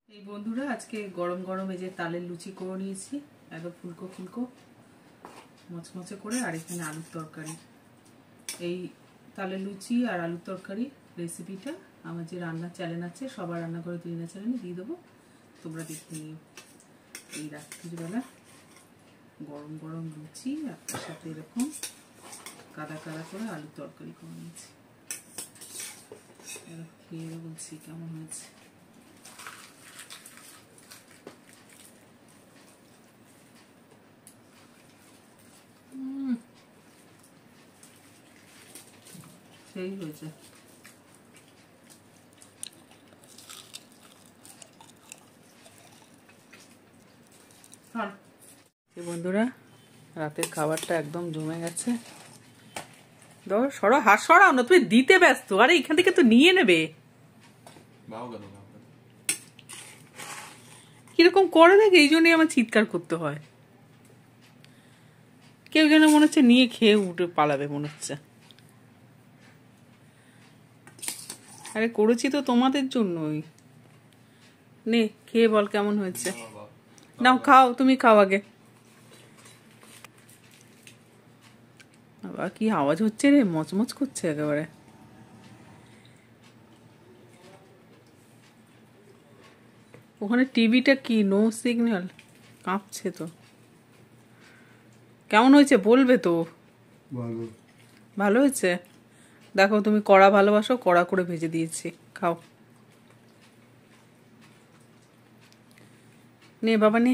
এই বন্ধুরা আজকে গরম গরম এই যে তালের লুচি করে নিয়েছি, একদম ফুলকো ফুলকো মচমচে করে। আর এখানে আলুর তরকারি। এই তালের লুচি আর আলুর তরকারি রেসিপিটা আমার যে রান্নার চ্যানেল আছে সবার রান্নাঘরে দুনিয়া চ্যানেলে দিয়ে দেবো, তোমরা দেখে নিও। এই রাত্রিবেলা গরম গরম লুচি আর তার সাথে এরকম কাদা কাদা করে আলুর তরকারি করে নিয়েছি। খেয়ে বলছি কেমন হয়েছে। সেই হয়েছে। বন্ধুরা রাতের খাবারটা একদম জমে গেছে। সরো হাত সরাও না, তুমি দিতে ব্যস্ত। আরে এখান থেকে তো নিয়ে নেবে। কিরকম করে দেখে, এই জন্যই আমার চিৎকার করতে হয়। কেউ যেন মনে হচ্ছে নিয়ে খেয়ে উঠে পালাবে মনে হচ্ছে। আরে করেছি তো তোমাদের জন্যই। নে খেয়ে বল কেমন হয়েছে। নাও খাও, তুমি খাও আগে। আবার কি আওয়াজ হচ্ছে রে, মচমচ করছে একেবারে। ওখানে টিভিটা কি নো সিগন্যাল, কাঁপছে তো। কেমন হয়েছে বলবে তো। ভালো হয়েছে। দেখো তুমি কড়া ভালোবাসো, কড়া করে ভেজে দিয়েছি, খাও। নে বাবা নে।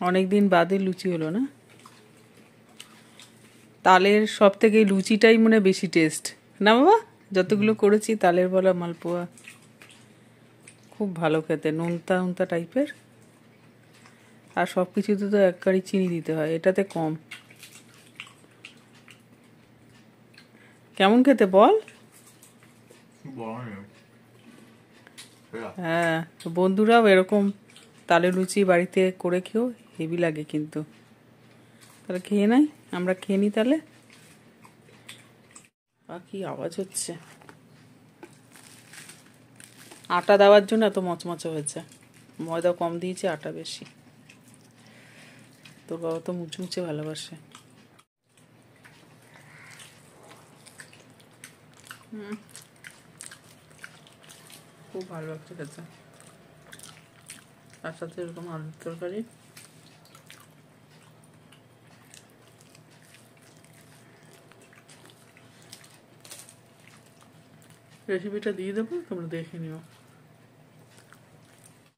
অনেকদিন বাদে লুচি হলো না। তালের সব থেকে লুচিটাই মনে বেশি টেস্ট না বাবা, যতগুলো করেছি তালের বলা মালপোয়া। খুব ভালো খেতে, নোনতা নোনতা টাইপের। আর সব কিছুতে তো এক কারি চিনি দিতে হয়, এটাতে কম। কেমন খেতে বল। হ্যাঁ, বন্ধুরাও এরকম তালের লুচি বাড়িতে করে খেয়েও হেভি লাগে কিন্তু। তাহলে খেয়ে নাই, আমরা খেয়ে নিই তাহলে। কি আওয়াজ হচ্ছে। আটা দেওয়ার জন্য এত মচমচে হয়েছে। ময়দা কম দিয়েছে, আটা বেশি। তোর বাবা তো মুচমুচে ভালোবাসে। খুব ভালো লাগছে খেতে। তার সাথে এরকম আলুর তরকারি। রেসিপিটা দিয়ে দেবো, তোমরা দেখে নিও।